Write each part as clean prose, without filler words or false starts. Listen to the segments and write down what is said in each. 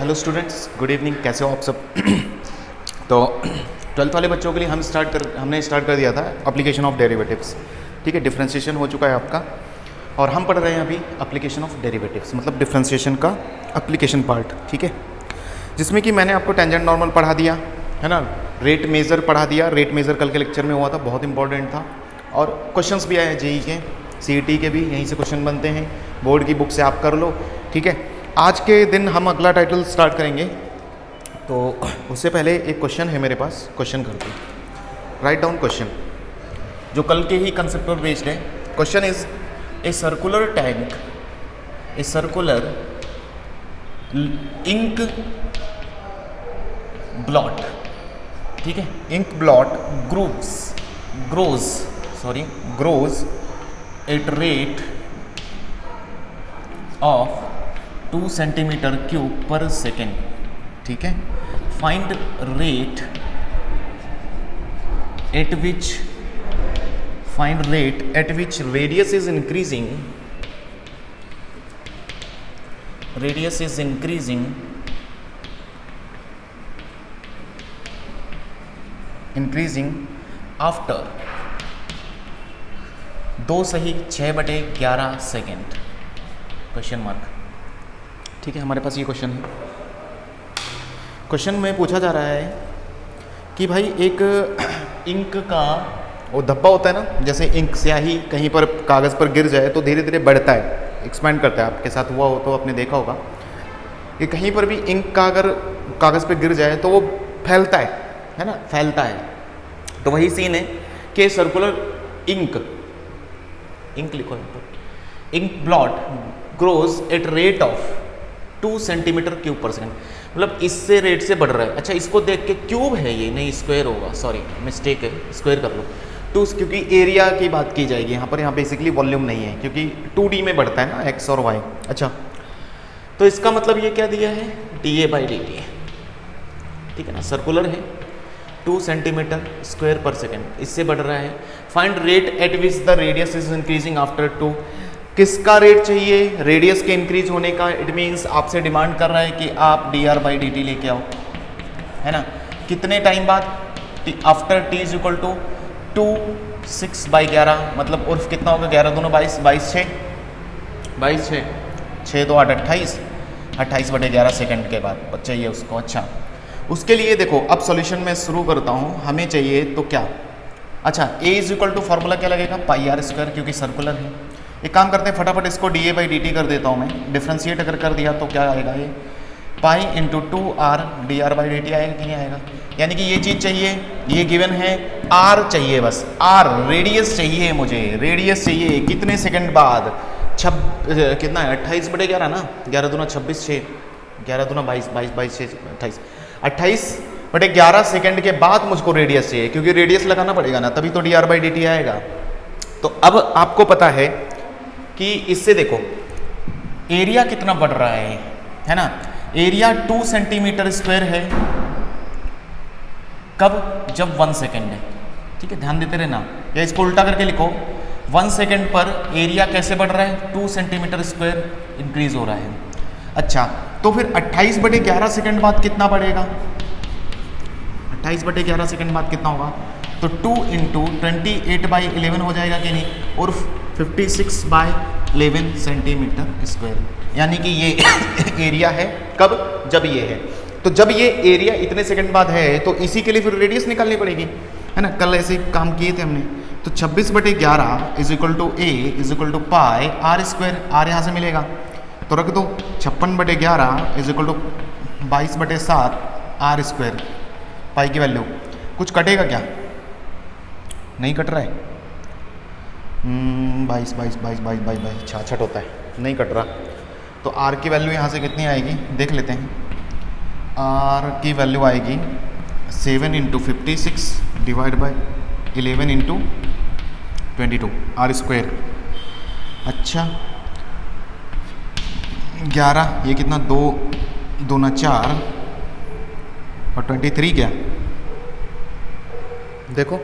Hello students, good evening. कैसे हो आप सब? तो 12th वाले बच्चों के लिए हमने स्टार्ट कर दिया था एप्लीकेशन ऑफ डेरिवेटिव्स। ठीक है, डिफ्रेंशिएशन हो चुका है आपका और हम पढ़ रहे हैं अभी एप्लीकेशन ऑफ डेरिवेटिव्स, मतलब डिफ्रेंशिएशन का एप्लीकेशन पार्ट। ठीक है, जिसमें कि मैंने आपको टेंजेंट नॉर्मल पढ़ा दिया है ना, रेट मेज़र पढ़ा दिया। रेट मेज़र कल के लेक्चर में हुआ था, बहुत इंपॉर्टेंट था। और क्वेश्चंस भी आए जेई के, सीईटी के भी, यहीं से क्वेश्चन बनते हैं। बोर्ड की बुक से आप कर लो। ठीक है, आज के दिन हम अगला टाइटल स्टार्ट करेंगे, तो उससे पहले एक क्वेश्चन है मेरे पास, क्वेश्चन करते हैं। राइट डाउन क्वेश्चन, जो कल के ही कंसेप्ट पर बेस्ड है। Question is a circular tank, a circular ink blot, ठीक है, ink blot grows at rate of 2 centimeter cube per second। ठीक है, find rate at which radius is increasing after 2 सही 6/11 सेकेंड, क्वेश्चन मार्क। ठीक है, हमारे पास ये क्वेश्चन है। क्वेश्चन में पूछा जा रहा है कि भाई एक इंक का वो धब्बा होता है ना, जैसे इंक स्याही कहीं पर कागज़ पर गिर जाए तो धीरे धीरे बढ़ता है, एक्सपेंड करता है। आपके साथ हुआ हो तो आपने देखा होगा कि कहीं पर भी इंक का अगर कागज़ पर गिर जाए तो वो फैलता है ना, फैलता है। तो वही सीन है कि सर्कुलर इंक लिखो यहाँ पर, ink blot grows at rate of 2 centimetre cube per second, मतलब इससे रेट से बढ़ रहा है। अच्छा, इसको देख के क्यूब है ये, नहीं स्क्वायर होगा, सॉरी मिस्टेक है, स्क्वायर कर लो 2, क्योंकि एरिया की बात की जाएगी यहाँ पर। यहाँ बेसिकली वॉल्यूम नहीं है, क्योंकि 2D में बढ़ता है ना, एक्स और वाई। अच्छा, तो इसका मतलब ये क्या दिया है, dA/dt। ठीक है ना, सर्कुलर है, 2 सेंटीमीटर स्क्वायर पर सेकेंड, इससे बढ़ रहा है। Find rate at which the radius is increasing after 2। किसका रेट चाहिए, रेडियस के इंक्रीज होने का। इट मीन्स आपसे डिमांड कर रहा है कि आप dr/dt लेके आओ, है ना। कितने टाइम बाद, after t is equal to 2 6/11, मतलब उर्फ कितना होगा, 11 दूनी 22, 22 6 6 2 8 28, 28/11 सेकेंड के बाद चाहिए उसको। अच्छा, उसके लिए देखो, अब सॉल्यूशन में शुरू करता हूँ। हमें चाहिए तो क्या, अच्छा, a is equal to formula क्या लगेगा, πr², क्योंकि सर्कुलर है। एक काम करते हैं, फटाफट इसको dA/dt कर देता हूँ मैं। डिफ्रेंशिएट अगर कर दिया तो क्या आएगा, ये पाई इंटू 2r dr/dt आएगा कि नहीं आएगा। यानी कि ये चीज़ चाहिए, ये गिवन है, r चाहिए, बस r रेडियस चाहिए मुझे, रेडियस चाहिए। कितने सेकंड बाद, कितना है, 28/11 ना, 11 दूना 26 6, 11 दूना 22, 22 6 28, 28/11 सेकंड के बाद मुझको रेडियस चाहिए, क्योंकि रेडियस लगाना पड़ेगा ना, तभी तो dr/dt आएगा। तो अब आपको पता है कि इससे देखो एरिया कितना बढ़ रहा है ना। एरिया 2 सेंटीमीटर स्क्वायर है, कब, जब 1 सेकेंड है। ठीक है, ध्यान देते रहना, या इसको उल्टा करके लिखो, 1 सेकेंड पर एरिया कैसे बढ़ रहा है, 2 सेंटीमीटर स्क्वायर इंक्रीज हो रहा है। अच्छा, तो फिर 28/11 सेकेंड बाद कितना बढ़ेगा, 28/11 सेकेंड बाद कितना होगा, तो 2 इंटू 28/11 हो जाएगा कि नहीं, और 56/11 सेंटीमीटर स्क्वायर। यानी कि ये एरिया है, कब, जब ये है। तो जब ये एरिया इतने सेकंड बाद है तो इसी के लिए फिर रेडियस निकालनी पड़ेगी, है ना। कल ऐसे काम किए थे हमने। तो 26/11 is equal to a is equal to pi r², r यहाँ से मिलेगा तो रख दो। 56/11 इज इक्वल टू 22/7 r², पाई की वैल्यू। कुछ कटेगा क्या, नहीं कट रहा है, 22 छाछट होता है, नहीं कट रहा। तो r की वैल्यू यहाँ से कितनी आएगी, देख लेते हैं। r की वैल्यू आएगी 7 into 56 divide by 11 into 22 r²। अच्छा, 11, ये कितना, 2 दूना 4 और 23 क्या, देखो,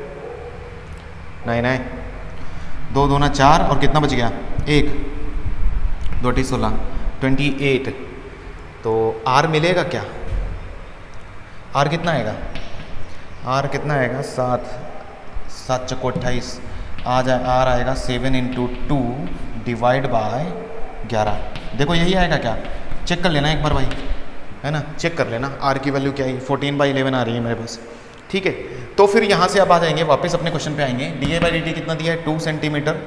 नहीं, 2 दूना 4 और कितना बच गया, 1, 2 8 16, 28 तो आर मिलेगा क्या? आर कितना आएगा? आर कितना आएगा? 7 चौको 28 आर आएगा 7 × 2 डिवाइड बाय 11। देखो यही आएगा क्या? चेक कर लेना एक बार भाई, है ना, चेक कर लेना आर की वैल्यू क्या है। 14/11 आ रही है मेरे पास, ठीक है। तो फिर यहाँ से अब आ जाएंगे वापस अपने क्वेश्चन पे आएंगे। dA/dt कितना दिया है? 2 सेंटीमीटर,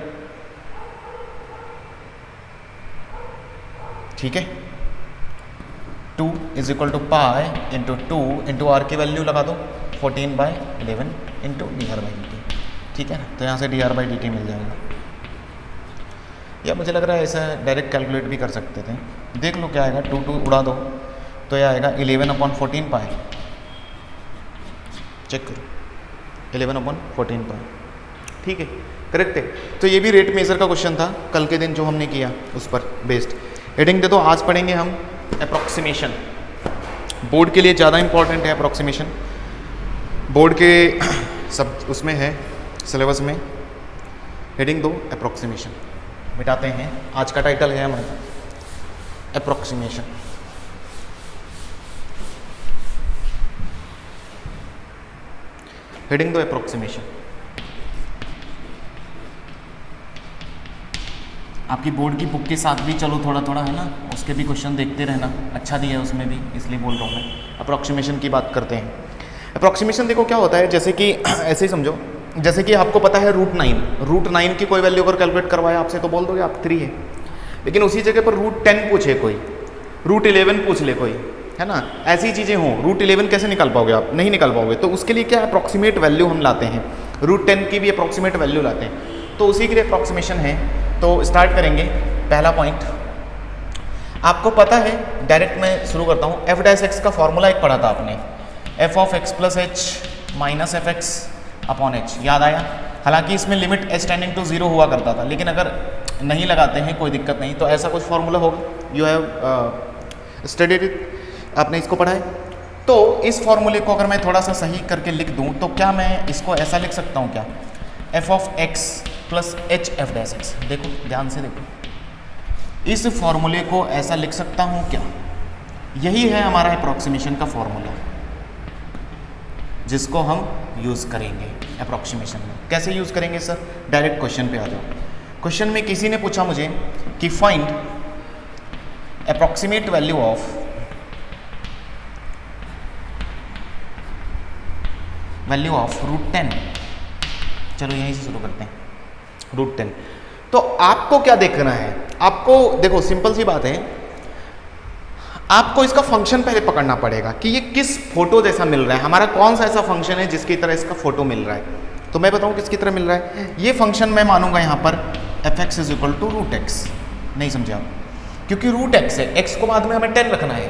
ठीक है। 2 = पाई × 2 × आर की वैल्यू लगा दो 14/11 × dR/dt, ठीक है ना। तो यहाँ से dR/dt मिल जाएगा, या मुझे लग रहा है ऐसा डायरेक्ट कैलकुलेट भी कर सकते थे। देख लो क्या आएगा, 2 उड़ा दो तो यह आएगा 11/14 पाई। चेक करो, 11/14 पाई, ठीक है, करेक्ट है। तो ये भी रेट मेजर का क्वेश्चन था कल के दिन जो हमने किया, उस पर बेस्ड। हेडिंग दे दो। आज पढ़ेंगे हम अप्रॉक्सीमेशन। बोर्ड के लिए ज़्यादा इंपॉर्टेंट है अप्रॉक्सीमेशन, बोर्ड के सब उसमें है सिलेबस में। हेडिंग दो अप्रॉक्सीमेशन, मिटाते हैं। आज का टाइटल है हमारा अप्रॉक्सीमेशन। हेडिंग दो अप्रॉक्सीमेशन। आपकी बोर्ड की बुक के साथ भी चलो थोड़ा थोड़ा, है ना, उसके भी क्वेश्चन देखते रहना, अच्छा दिया है उसमें भी, इसलिए बोल रहा हूँ मैं। अप्रॉक्सीमेशन की बात करते हैं। अप्रॉक्सीमेशन देखो क्या होता है, जैसे कि ऐसे ही समझो, जैसे कि आपको पता है √9 की कोई वैल्यू अगर कैलकुलेट करवाया आपसे तो बोल दोगे आप 3 है, लेकिन उसी जगह पर √10 पूछे कोई, √11 पूछ ले कोई, है ना, ऐसी चीज़ें हों, √11 कैसे निकाल पाओगे आप? नहीं निकाल पाओगे। तो उसके लिए क्या अप्रॉक्सीमेट वैल्यू हम लाते हैं, √10 की भी अप्रॉक्सीमेट वैल्यू लाते हैं। तो उसी के लिए अप्रॉक्सीमेशन है। तो स्टार्ट करेंगे। पहला पॉइंट आपको पता है, डायरेक्ट मैं शुरू करता हूँ। f' का फॉर्मूला एक पढ़ा था आपने, f(x + h - fx/h), याद आया? हालांकि इसमें लिमिट h टेंडिंग टू 0 हुआ करता था, लेकिन अगर नहीं लगाते हैं कोई दिक्कत नहीं, तो ऐसा कुछ फॉर्मूला होगा। यू हैव स्टडीड इट, आपने इसको पढ़ा है। तो इस फॉर्मूले को अगर मैं थोड़ा सा सही करके लिख दूं तो क्या मैं इसको ऐसा लिख सकता हूं क्या? f(x + h(f')। देखो ध्यान से देखो, इस फॉर्मूले को ऐसा लिख सकता हूं क्या? यही है हमारा अप्रॉक्सीमेशन का फॉर्मूला, जिसको हम यूज़ करेंगे अप्रॉक्सीमेशन में। कैसे यूज़ करेंगे सर? डायरेक्ट क्वेश्चन पे आ जाओ। क्वेश्चन में किसी ने पूछा मुझे कि फाइंड अप्रॉक्सीमेट वैल्यू ऑफ √10। चलो यहीं से शुरू करते हैं। √10। तो आपको क्या देखना है? आपको देखो सिंपल सी बात है, आपको इसका फंक्शन पहले पकड़ना पड़ेगा कि ये किस फोटो जैसा मिल रहा है, हमारा कौन सा ऐसा फंक्शन है जिसकी तरह इसका फोटो मिल रहा है। तो मैं बताऊं किसकी तरह मिल रहा है। ये फंक्शन मैं मानूंगा यहाँ पर f(x = √x)। नहीं समझे आप? क्योंकि √x है, x को बाद में हमें 10 रखना है।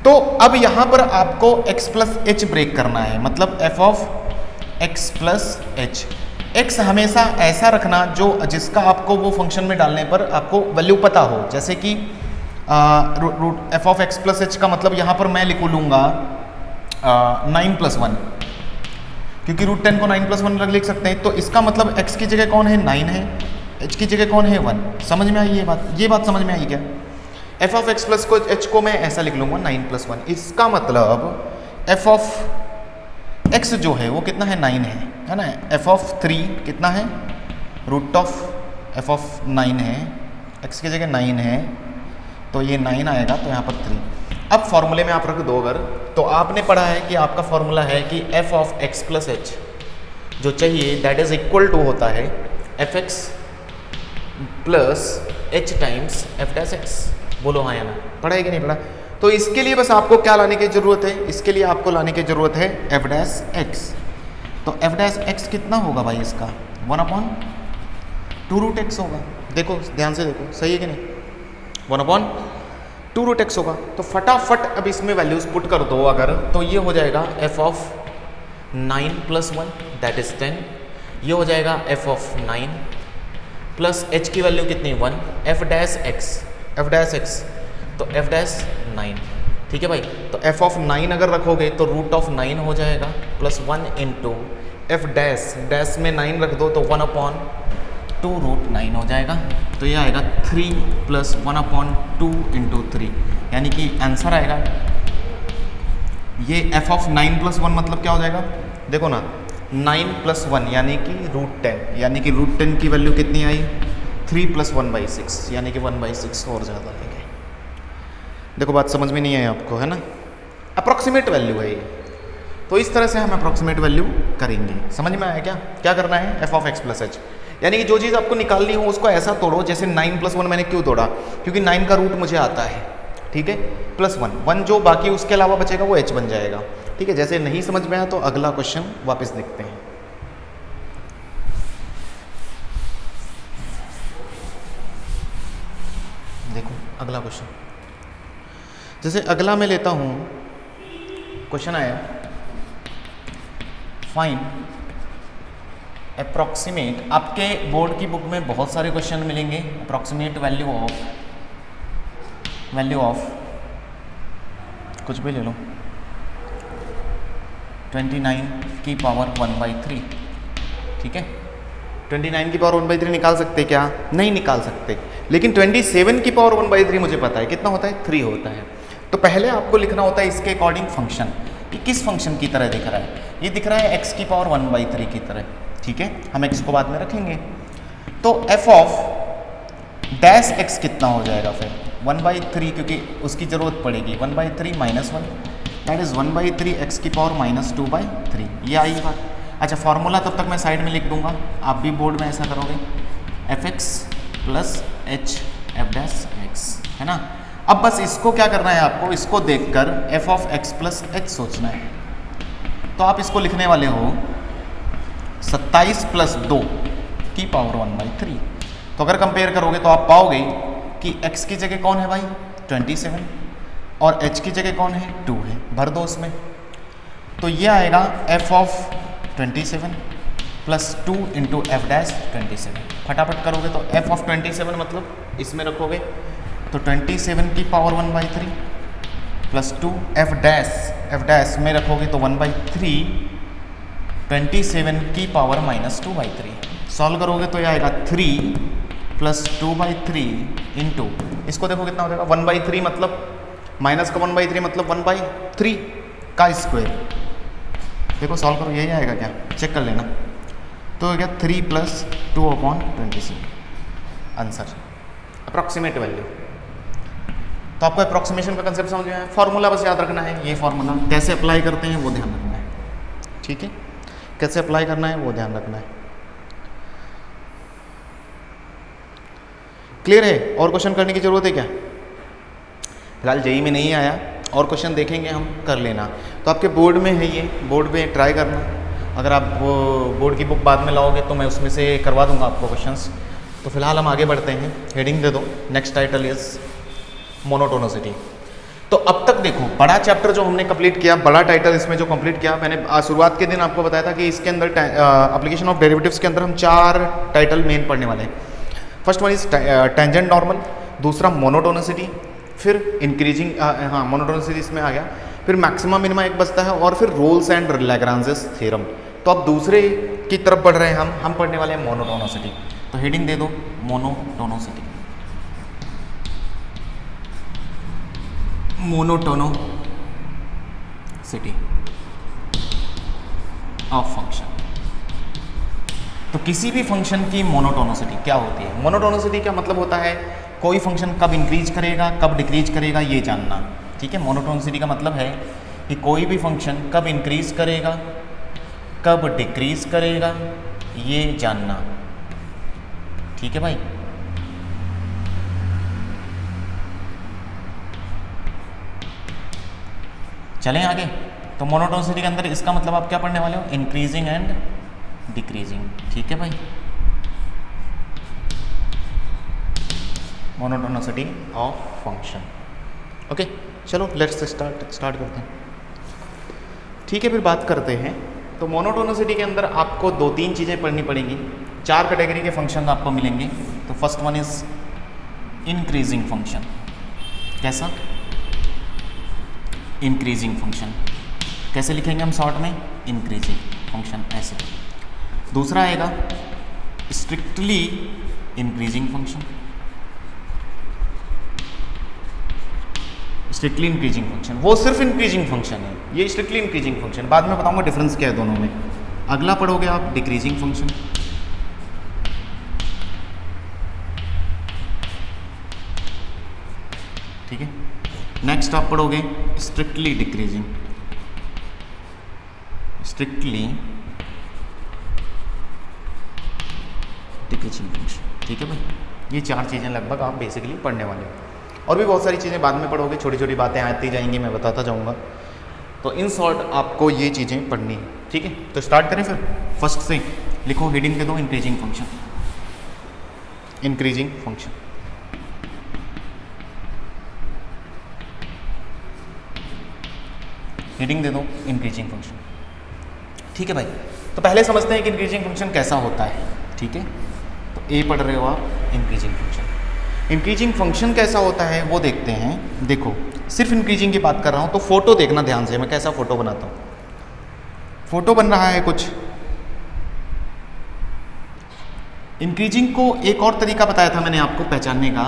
तो अब यहाँ पर आपको x + h ब्रेक करना है, मतलब f(x + h). x हमेशा ऐसा रखना जो जिसका आपको वो फंक्शन में डालने पर आपको वैल्यू पता हो। जैसे कि f(x + h) का मतलब यहाँ पर मैं लूँगा 9 + 1, क्योंकि √10 को 9 + 1 लिख सकते हैं। तो इसका मतलब x की जगह कौन है? 9 है, h की जगह कौन है? 1। समझ में आई ये बात समझ में आई क्या? f(x + h) को मैं ऐसा लिख लूँगा 9 + 1। इसका मतलब f(x) जो है वो कितना है? 9 है ना। f(3) कितना है? √f(9) है, x की जगह 9 है, तो ये 9 आएगा, तो यहाँ पर 3। अब फॉर्मूले में आप रख दो अगर, तो आपने पढ़ा है कि आपका फॉर्मूला है कि f(x + h) जो चाहिए दैट इज इक्वल टू होता है f(x + h टाइम्स f'(x)। बोलो हाँ या ना? पढ़ा है कि नहीं पढ़ा? तो इसके लिए बस आपको क्या लाने की ज़रूरत है? इसके लिए आपको लाने की ज़रूरत है f'(x). तो f'(x) कितना होगा भाई इसका? 1/2√x होगा। देखो ध्यान से देखो, सही है कि नहीं? 1/2√x होगा। तो फटाफट अब इसमें वैल्यूज पुट कर दो अगर, तो ये हो जाएगा f(9 + 1) दैट इज 10। ये हो जाएगा f(9) प्लस h की वैल्यू कितनी? 1। f'(x) तो f'(9), ठीक है भाई। तो f(9) अगर रखोगे तो √9 हो जाएगा, प्लस 1 × f' में 9 रख दो तो 1/2√9 हो जाएगा। तो ये आएगा 3 + 1/2 × 3 यानी कि आंसर आएगा ये f ऑफ 9 + 1 मतलब क्या हो जाएगा, देखो ना 9 + 1 यानी कि √10, यानी कि √10 की वैल्यू कितनी आई 3 + 1/6 यानी कि 1/6 और ज़्यादा आएंगे। देखो बात समझ में नहीं आई आपको, है ना, अप्रॉक्सीमेट वैल्यू है ये। तो इस तरह से हम अप्रॉक्सीमेट वैल्यू करेंगे। समझ में आया क्या, क्या करना है, f ऑफ x + h, यानी कि जो चीज़ आपको निकालनी हो उसको ऐसा तोड़ो, जैसे 9 + 1 मैंने क्यों तोड़ा, क्योंकि 9 का रूट मुझे आता है, ठीक है, +1 जो बाकी उसके अलावा बचेगा वो h बन जाएगा, ठीक है। जैसे नहीं समझ में आया तो अगला क्वेश्चन वापस देखते हैं। देखो अगला क्वेश्चन, जैसे अगला मैं लेता हूँ, क्वेश्चन आया फाइंड अप्रॉक्सीमेट, आपके बोर्ड की बुक में बहुत सारे क्वेश्चन मिलेंगे, अप्रॉक्सीमेट वैल्यू ऑफ कुछ भी ले लो 29 की पावर 1/3, ठीक है। 29 की पावर 1/3 निकाल सकते क्या, नहीं निकाल सकते, लेकिन 27 की पावर 1/3 मुझे पता है कितना होता है, 3 होता है। तो पहले आपको लिखना होता है इसके अकॉर्डिंग फंक्शन, ये किस फंक्शन की तरह दिख रहा है, ये दिख रहा है x की पावर 1/3 की तरह, ठीक है। हम x को बाद में रखेंगे, तो f ऑफ डैश x कितना हो जाएगा फिर 1/3, क्योंकि उसकी ज़रूरत पड़ेगी 1/3 - 1 दैट इज़ 1/3 x की पावर -2/3, ये आई बात। अच्छा फार्मूला तब तक मैं साइड में लिख दूंगा, आप भी बोर्ड में ऐसा करोगे, fx + h f'(x), है ना। अब बस इसको क्या करना है आपको, इसको देखकर f ऑफ x + h सोचना है। तो आप इसको लिखने वाले हो 27 + 2 की पावर 1/3। तो अगर कंपेयर करोगे तो आप पाओगे कि x की जगह कौन है भाई 27 और h की जगह कौन है 2 है, भर दो उसमें। तो ये आएगा f ऑफ 27 + 2 × f'(27), फटाफट करोगे तो f ऑफ 27 मतलब इसमें रखोगे तो 27 की पावर 1/3 + 2 f' में रखोगे तो 1/3 27 की पावर -2/3, सॉल्व करोगे तो ये आएगा 3 + 2/3 इंटू, इसको देखो कितना हो जाएगा 1/3 मतलब माइनस का 1/3 मतलब 1/3 का स्क्वायर। देखो सॉल्व करो यही आएगा क्या, चेक कर लेना। तो हो गया 3 + 2/27 आंसर, अप्रॉक्सीमेट वैल्यू। तो आपको अप्रॉक्सीमेशन का कंसेप्ट समझ में आया, फार्मूला बस याद रखना है, ये फार्मूला कैसे अप्लाई करते हैं वो ध्यान रखना है, ठीक है, कैसे अप्लाई करना है वो ध्यान रखना है। क्लियर है, और क्वेश्चन करने की जरूरत है क्या, फिलहाल जेईई में नहीं आया, और क्वेश्चन देखेंगे हम, कर लेना। तो आपके बोर्ड में है ये, बोर्ड में ट्राई करना, अगर आप वो बोर्ड की बुक बाद में लाओगे तो मैं उसमें से करवा दूंगा आपको क्वेश्चंस। तो फिलहाल हम आगे बढ़ते हैं, हेडिंग दे दो, नेक्स्ट टाइटल इज मोनोटोनिसिटी। तो अब तक देखो बड़ा चैप्टर जो हमने कंप्लीट किया, बड़ा टाइटल इसमें जो कंप्लीट किया, मैंने शुरुआत के दिन आपको बताया था कि इसके अंदर एप्लीकेशन ऑफ डेरिवेटिव्स के अंदर हम 4 टाइटल मेन पढ़ने वाले हैं। First one is tangent normal, दूसरा मोनोटोनिसिटी, फिर इंक्रीजिंग, हाँ मोनोटोनिसिटी इसमें आ गया, फिर मैक्सिमा मिनिमा एक बचता है, और फिर रोल्स एंड लैग्रांजेस थ्योरम। तो अब दूसरे की तरफ बढ़ रहे हैं हम पढ़ने वाले हैं मोनोटोनिसिटी। तो हेडिंग दे दो मोनोटोनिसिटी, मोनोटोनिसिटी ऑफ फंक्शन। तो किसी भी फंक्शन की मोनोटोनिसिटी क्या होती है, मोनोटोनिसिटी का मतलब होता है कोई फंक्शन कब इंक्रीज करेगा कब डिक्रीज करेगा ये जानना, ठीक है। मोनोटोनिसिटी का मतलब है कि कोई भी फंक्शन कब इंक्रीज करेगा कब डिक्रीज करेगा ये जानना, ठीक है भाई। चलें आगे। तो मोनोटोनिसिटी के अंदर इसका मतलब आप क्या पढ़ने वाले हो, इंक्रीजिंग एंड डिक्रीजिंग, ठीक है भाई। Monotonicity of function, okay. चलो लेट्स स्टार्ट करते हैं, ठीक है। फिर बात करते हैं, तो मोनोटोनिसिटी के अंदर आपको 2-3 चीज़ें पढ़नी पड़ेंगी। 4 कैटेगरी के फंक्शन आपको मिलेंगे। तो first one is increasing function. कैसा, इंक्रीजिंग फंक्शन कैसे लिखेंगे हम शॉर्ट में, इंक्रीजिंग फंक्शन ऐसे। दूसरा आएगा strictly increasing function, strictly increasing function, वो सिर्फ इंक्रीजिंग फंक्शन है, ये स्ट्रिक्टली इंक्रीजिंग फंक्शन। बाद में बताऊंगा डिफरेंस क्या है दोनों में। अगला पढ़ोगे आप डिक्रीजिंग फंक्शन, ठीक है। नेक्स्ट आप पढ़ोगे strictly decreasing, strictly decreasing function, ठीक है भाई। ये चार चीज़ें लगभग आप बेसिकली पढ़ने वाले हो, और भी बहुत सारी चीज़ें बाद में पढ़ोगे, छोटी छोटी बातें आती जाएंगी, मैं बताता जाऊँगा। तो इन शॉर्ट आपको ये चीज़ें पढ़नी है, ठीक है। तो स्टार्ट करें फिर, फर्स्ट से लिखो, हेडिंग दे दो increasing function, increasing function. Heading दे दो इंक्रीजिंग फंक्शन, ठीक है भाई। तो पहले समझते हैं कि इंक्रीजिंग फंक्शन कैसा होता है, ठीक है। तो ए पढ़ रहे हो आप इंक्रीजिंग फंक्शन। इंक्रीजिंग फंक्शन कैसा होता है वो देखते हैं। देखो सिर्फ इंक्रीजिंग की बात कर रहा हूँ, तो फोटो देखना ध्यान से, मैं कैसा फोटो बनाता हूँ। फोटो बन रहा है कुछ, इंक्रीजिंग को एक और तरीका बताया था मैंने आपको पहचानने का,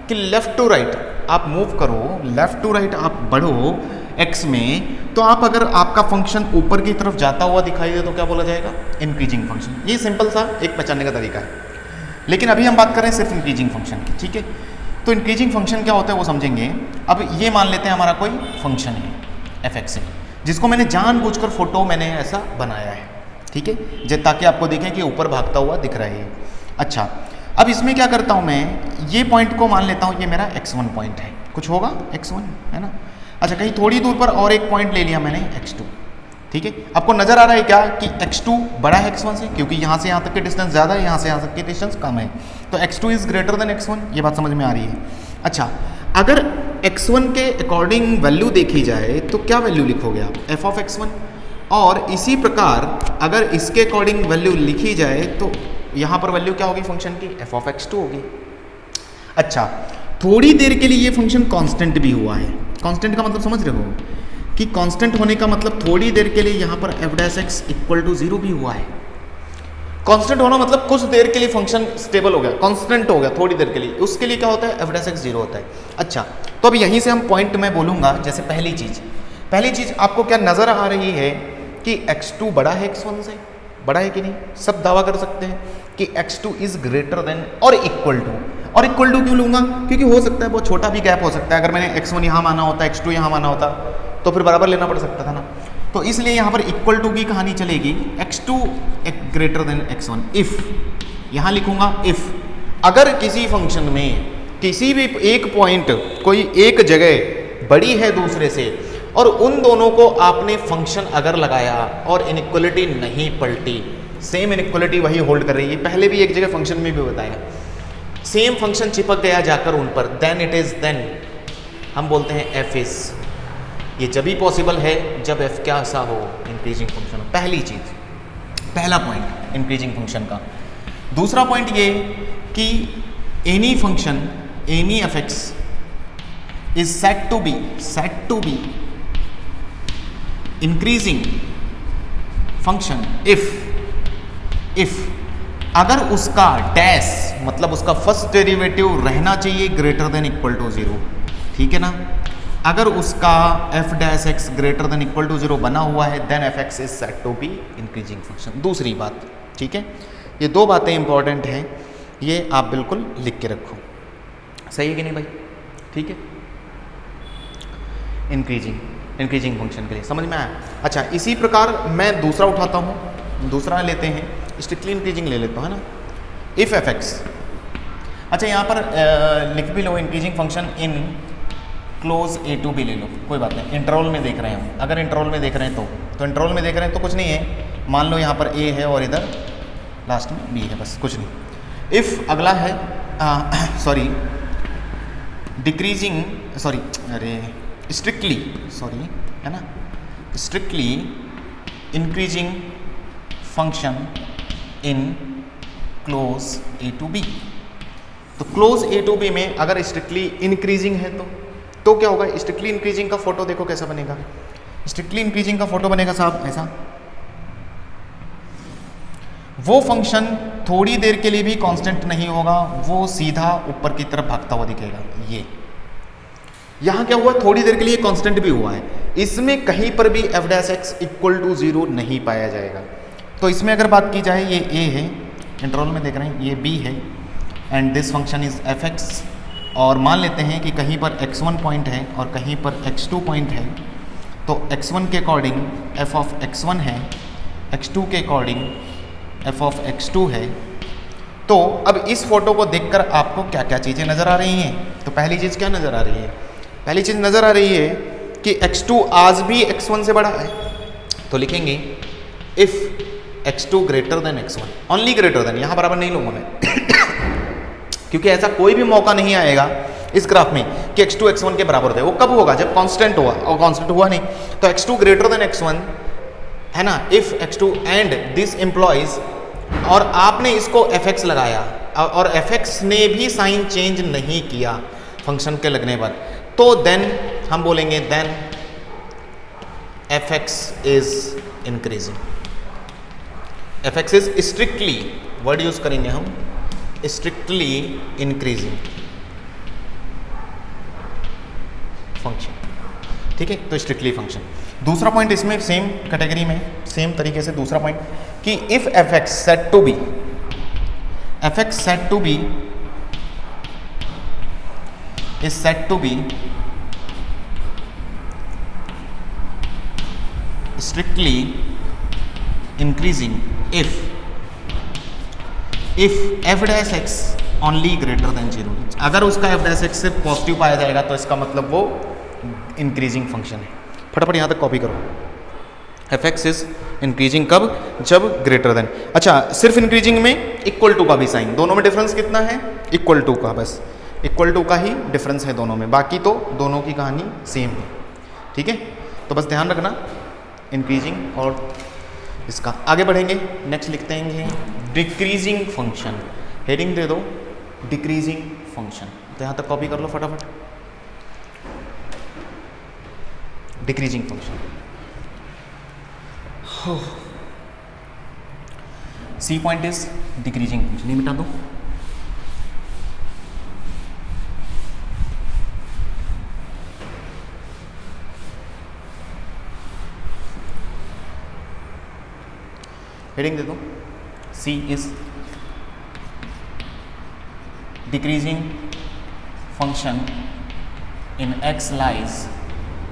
कि लेफ्ट टू राइट आप मूव करो, लेफ्ट टू राइट आप बढ़ो एक्स में, तो आप अगर आपका फंक्शन ऊपर की तरफ जाता हुआ दिखाई दे तो क्या बोला जाएगा, इंक्रीजिंग फंक्शन। ये सिंपल सा एक पहचानने का तरीका है। लेकिन अभी हम बात कर रहे हैं सिर्फ इंक्रीजिंग फंक्शन की, ठीक है। तो इंक्रीजिंग फंक्शन क्या होता है वो समझेंगे। अब ये मान लेते हैं हमारा कोई फंक्शन है एफ एक्स है, जिसको मैंने जानबूझकर फोटो मैंने ऐसा बनाया है, ठीक है, ताकि आपको देखें कि ऊपर भागता हुआ दिख रहा है। अच्छा, अब इसमें क्या करता हूँ मैं, ये पॉइंट को मान लेता हूँ ये मेरा x1 पॉइंट है, कुछ होगा x1 है ना। अच्छा, कहीं थोड़ी दूर पर और एक पॉइंट ले लिया मैंने x2, ठीक है। आपको नजर आ रहा है क्या कि x2 बड़ा है x1 से, क्योंकि यहाँ से यहाँ तक की डिस्टेंस ज़्यादा है, यहाँ से यहाँ तक की डिस्टेंस कम है, तो x2 is greater than x1, ये बात समझ में आ रही है। अच्छा, अगर x1 के अकॉर्डिंग वैल्यू देखी जाए तो क्या वैल्यू लिखोगे आप, f ऑफ x1, और इसी प्रकार अगर इसके अकॉर्डिंग वैल्यू लिखी जाए तो यहाँ पर वैल्यू क्या होगी फंक्शन की, f ऑफ x2 होगी। अच्छा, थोड़ी देर के लिए ये फंक्शन कांस्टेंट भी हुआ है। कांस्टेंट का मतलब समझ रहे हो कि कांस्टेंट होने का मतलब थोड़ी देर के लिए यहाँ पर f dash x equal to 0 भी हुआ है। कांस्टेंट होना मतलब कुछ देर के लिए फंक्शन स्टेबल हो गया, कांस्टेंट हो गया थोड़ी देर के लिए, उसके लिए क्या होता है, f डैश x 0 होता है। अच्छा, तो अब यहीं से हम पॉइंट में बोलूँगा, जैसे पहली चीज़ आपको क्या नज़र आ रही है कि x2 बड़ा है x1 से, बड़ा है कि नहीं, सब दावा कर सकते हैं कि x2 इज ग्रेटर देन और इक्वल टू। और इक्वल टू क्यों लूँगा, क्योंकि हो सकता है बहुत छोटा भी गैप हो सकता है। अगर मैंने x1 यहाँ माना होता, x2 यहाँ माना होता, तो फिर बराबर लेना पड़ सकता था ना। तो इसलिए यहाँ पर इक्वल टू की कहानी चलेगी, x2 greater then x1 if, यहाँ लिखूँगा इफ़, अगर किसी फंक्शन में किसी भी एक पॉइंट कोई एक जगह बड़ी है दूसरे से, और उन दोनों को आपने फंक्शन अगर लगाया और इनइक्वलिटी नहीं पलटी, सेम इनइक्वलिटी वही होल्ड कर रही है, पहले भी एक जगह फंक्शन में भी बताया, सेम फंक्शन चिपक गया जाकर उन पर, देन इट इज, देन हम बोलते हैं एफ इज। ये जब भी पॉसिबल है जब एफ क्या सा हो, इंक्रीजिंग फंक्शन। पहली चीज, पहला पॉइंट इंक्रीजिंग फंक्शन का। दूसरा पॉइंट ये कि any function, any F X is set to be increasing function if अगर उसका डैश मतलब उसका फर्स्ट डेरिवेटिव रहना चाहिए ग्रेटर देन इक्वल टू 0, ठीक है ना। अगर उसका f dash X greater than equal to 0 बना हुआ है, then F X is set to be increasing function. दूसरी बात, ठीक है, ये दो बातें इंपॉर्टेंट हैं, ये आप बिल्कुल लिख के रखो, सही है कि नहीं भाई, ठीक है। इंक्रीजिंग फंक्शन के लिए समझ में आया। अच्छा, इसी प्रकार मैं दूसरा उठाता हूँ, दूसरा लेते हैं, स्ट्रिक्टली इंक्रीजिंग ले लेता हूँ, है ना, इफ एफ एक्स। अच्छा, यहाँ पर लिख भी लो increasing function in close A to B ले लो, कोई बात नहीं, इंटरवल में देख रहे हैं हम, अगर इंटरवल में देख रहे हैं तो इंटरवल में देख रहे हैं तो कुछ नहीं है, मान लो यहाँ पर ए है और इधर लास्ट में बी है, बस कुछ नहीं। इफ अगला है सॉरी डिक्रीजिंग, सॉरी अरे स्ट्रिक्टली, सॉरी है ना, strictly increasing function in close A to B. तो क्लोज ए टू बी में अगर स्ट्रिक्टली इंक्रीजिंग है तो क्या होगा, स्ट्रिक्टली इंक्रीजिंग का फोटो देखो कैसा बनेगा। स्ट्रिक्टली इंक्रीजिंग का फोटो बनेगा साहब ऐसा, वो फंक्शन थोड़ी देर के लिए भी कांस्टेंट नहीं होगा, वो सीधा ऊपर की तरफ भागता हुआ दिखेगा। ये यहाँ क्या हुआ, थोड़ी देर के लिए कांस्टेंट भी हुआ है, इसमें कहीं पर भी f dash X equal to 0 नहीं पाया जाएगा। तो इसमें अगर बात की जाए, ये a है, इंटरवल में देख रहे हैं, ये b है, and this function is f(x), और मान लेते हैं कि कहीं पर x1 पॉइंट है और कहीं पर x2 पॉइंट है, तो x1 के अकॉर्डिंग f ऑफ x1 है, x2 के अकॉर्डिंग f ऑफ x2 है। तो अब इस फोटो को देखकर आपको क्या क्या चीज़ें नज़र आ रही हैं? तो पहली चीज़ क्या नज़र आ रही है? पहली चीज़ नज़र आ रही है कि x2 आज भी x1 से बड़ा है, तो लिखेंगे if x2 greater then x1, only greater than, यहाँ बराबर नहीं लूँगा मैं क्योंकि ऐसा कोई भी मौका नहीं आएगा इस ग्राफ में कि x2 x1 के बराबर थे। वो कब होगा? जब कांस्टेंट हुआ, और कांस्टेंट हुआ नहीं, तो x2 ग्रेटर देन x1 है ना, if x2 and this employees, और आपने इसको fx लगाया और fx ने भी साइन चेंज नहीं किया फंक्शन के लगने पर, तो देन हम बोलेंगे then fx is increasing. fx is strictly, word use करेंगे हम, स्ट्रिक्टली इंक्रीजिंग फंक्शन, ठीक है। तो स्ट्रिक्टली फंक्शन। दूसरा पॉइंट इसमें सेम कैटेगरी में, सेम तरीके से दूसरा पॉइंट कि if fx set to be, fx set to be is said to be strictly increasing if f dash x only greater than 0। अगर उसका f dash x सिर्फ पॉजिटिव पाया जाएगा तो इसका मतलब वो इंक्रीजिंग फंक्शन है। फटाफट यहाँ तक कॉपी करो, fx इज इंक्रीजिंग कब? जब ग्रेटर देन। अच्छा, सिर्फ इंक्रीजिंग में इक्वल टू का भी साइन, दोनों में डिफरेंस कितना है? इक्वल टू का, बस इक्वल टू का ही डिफरेंस है दोनों में, बाकी तो दोनों की कहानी सेम है, ठीक है। तो बस ध्यान रखना इंक्रीजिंग और इसका। आगे बढ़ेंगे, नेक्स्ट लिखते हैं डिक्रीजिंग फंक्शन, हेडिंग दे दो डिक्रीजिंग फंक्शन। तो यहाँ तक कॉपी कर लो फटाफट, decreasing function. C point is decreasing function, ये मिटा दो। हेडिंग दे दो, C is decreasing function in x lies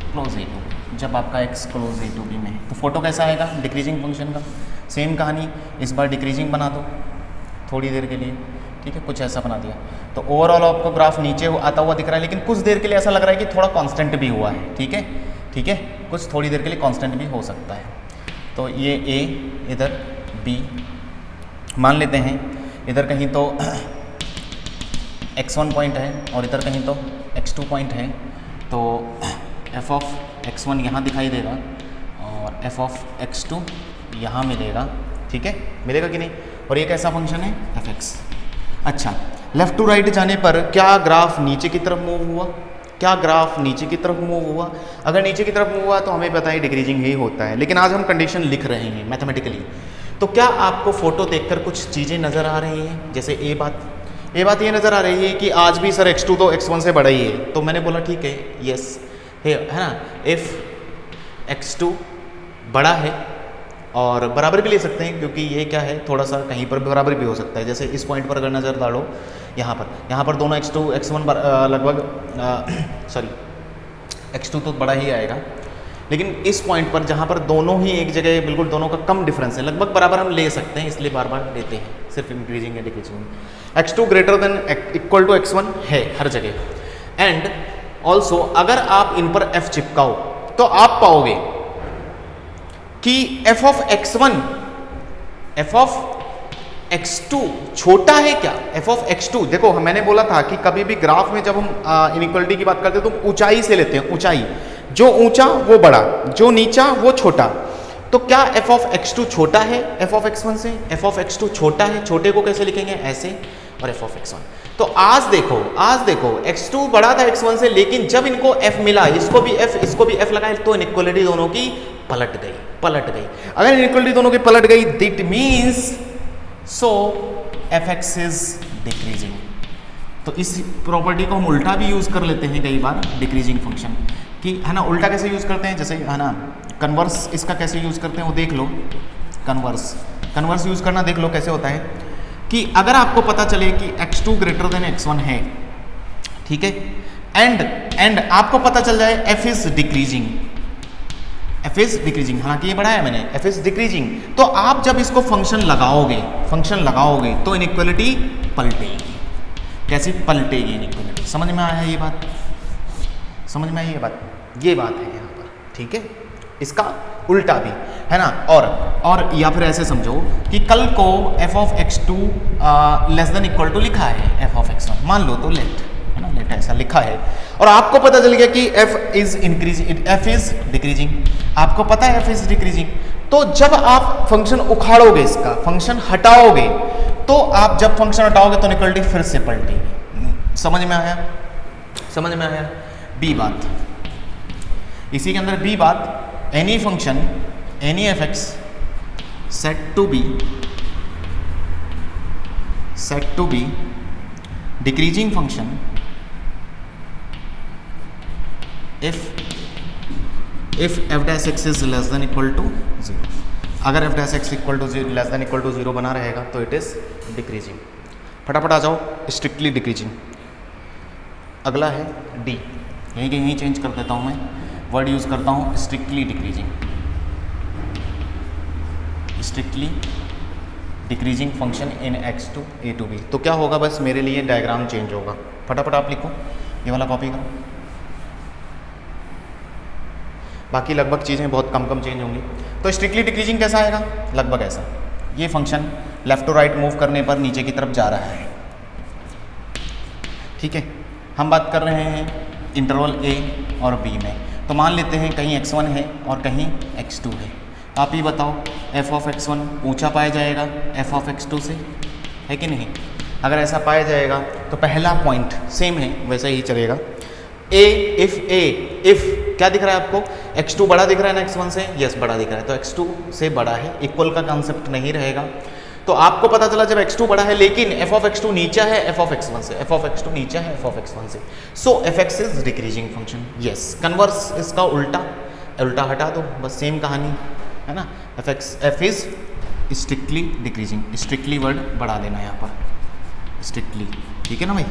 close A to, जब आपका x close A to B में है। तो फोटो कैसा आएगा डिक्रीजिंग फंक्शन का? सेम कहानी, इस बार डिक्रीजिंग बना दो थोड़ी देर के लिए, ठीक है, कुछ ऐसा बना दिया। तो ओवरऑल आपको ग्राफ नीचे आता हुआ दिख रहा है, लेकिन कुछ देर के लिए ऐसा लग रहा है कि थोड़ा कांस्टेंट भी हुआ है, ठीक है, ठीक है, कुछ थोड़ी देर के लिए कांस्टेंट भी हो सकता है। तो ये a, इधर b मान लेते हैं, इधर कहीं तो x1 पॉइंट है और इधर कहीं तो x2 पॉइंट है, तो f ऑफ x1 यहाँ दिखाई देगा और f ऑफ x2 यहाँ मिलेगा, ठीक है, मिलेगा कि नहीं? और ये कैसा फंक्शन है? fx। अच्छा, लेफ्ट टू राइट जाने पर क्या ग्राफ नीचे की तरफ मूव हुआ? क्या ग्राफ नीचे की तरफ मूव हुआ? अगर नीचे की तरफ मूव हुआ तो हमें पता है डिक्रीजिंग ही होता है, लेकिन आज हम कंडीशन लिख रहे हैं मैथमेटिकली। तो क्या आपको फोटो देखकर कुछ चीज़ें नज़र आ रही हैं? जैसे ए बात ये नज़र आ रही है कि आज भी सर x2 तो x1 से बड़ा ही है, तो मैंने बोला ठीक है, यस है ना, इफ़ x2 बड़ा है, और बराबर भी ले सकते हैं क्योंकि ये क्या है, थोड़ा सा कहीं पर बराबर भी हो सकता है। जैसे इस पॉइंट पर अगर नज़र डालो, यहाँ पर दोनों x2 x1 लगभग सॉरी x2 तो बड़ा ही आएगा, लेकिन इस पॉइंट पर जहाँ पर दोनों ही एक जगह बिल्कुल दोनों का कम डिफरेंस है, लगभग बराबर हम ले सकते हैं, इसलिए बार बार लेते हैं, सिर्फ इंक्रीजिंग या decreasing. x2 greater than equal to x1 है हर जगह। एंड ऑल्सो अगर आप इन पर f चिपकाओ तो आप पाओगे कि f of x1 f of x2 छोटा है क्या? f ऑफ x2, देखो मैंने बोला था कि कभी भी ग्राफ में जब हम इनइक्वालिटी की बात करते हैं तो ऊंचाई से लेते हैं, ऊंचाई, जो ऊंचा वो बड़ा, जो नीचा वो छोटा। तो क्या f ऑफ x2 छोटा है f ऑफ x1 से? f ऑफ x2 छोटा है, छोटे को कैसे लिखेंगे? ऐसे, और f ऑफ x1। तो आज देखो x2 बड़ा था x1 से, लेकिन जब इनको f मिला, इसको भी f लगाए, तो इनइक्वालिटी दोनों की पलट गई। अगर इनइक्वालिटी दोनों की पलट गई, that means so fx is decreasing. तो इस प्रॉपर्टी को हम उल्टा भी यूज़ कर लेते हैं कई बार डिक्रीजिंग फंक्शन कि, है ना। उल्टा कैसे यूज़ करते हैं, जैसे है ना कन्वर्स इसका कैसे यूज़ करते हैं वो देख लो। कन्वर्स यूज़ करना देख लो कैसे होता है कि अगर आपको पता चले कि x2 ग्रेटर देन x1 है, ठीक है, एंड आपको पता चल जाए f इज डिक्रीजिंग, हालांकि ये बढ़ाया है मैंने, f इज डिक्रीजिंग, तो आप जब इसको फंक्शन लगाओगे तो इनइक्वालिटी पलटेगी। कैसी पलटेगी इनइक्वालिटी, समझ में आया ये बात, समझ में आई ये बात, ये बात है यहाँ पर, ठीक है। इसका उल्टा भी है ना, और या फिर ऐसे समझो कि कल को f of x2 less than equal to लिखा है f ऑफ x1, मान लो तो लेट, है ना, लेट ऐसा लिखा है और आपको पता चल गया कि f इज डिक्रीजिंग, आपको पता है f इज डिक्रीजिंग, तो जब आप फंक्शन उखाड़ोगे, इसका फंक्शन हटाओगे, तो आप जब फंक्शन हटाओगे तो इक्वलिटी फिर से पलटेगी। समझ में आया बी बात, इसी के अंदर बी बात, any function any fx set to be decreasing function if f dash x is less than equal to 0। अगर f dash x equal to less than equal to 0 बना रहेगा तो इट इज डिक्रीजिंग। फटाफट आ जाओ, strictly decreasing. अगला है D, यहीं change कर देता हूँ मैं, वर्ड यूज़ करता हूँ strictly decreasing function in x2 a to b। तो क्या होगा, बस मेरे लिए डायग्राम चेंज होगा। फटाफट आप लिखो, ये वाला कॉपी करो, बाकी लगभग चीज़ें बहुत कम चेंज होंगी। तो स्ट्रिक्टली डिक्रीजिंग कैसा आएगा, लगभग ऐसा, ये function left to right move करने पर नीचे की तरफ जा रहा है, ठीक है। हम बात कर रहे हैं इंटरवल a और b में, तो मान लेते हैं कहीं x1 है और कहीं x2 है। आप ही बताओ f ऑफ x1 ऊंचा पाया जाएगा f ऑफ x2 से, है कि नहीं? अगर ऐसा पाया जाएगा तो पहला पॉइंट सेम है, वैसा ही चलेगा। इफ क्या दिख रहा है आपको, x2 बड़ा दिख रहा है ना x1 से, यस बड़ा दिख रहा है, तो x2 से बड़ा है, इक्वल का कॉन्सेप्ट नहीं रहेगा। तो आपको पता चला जब x2 बड़ा है लेकिन f ऑफ x2 नीचा है f ऑफ x1 से, f ऑफ x2 नीचा है f ऑफ x1 से, सो fx is decreasing function. Yes, converse इसका उल्टा हटा दो, बस सेम कहानी है ना। f is strictly decreasing, strictly word बढ़ा देना यहाँ पर, स्ट्रिक्टली, ठीक है ना भाई।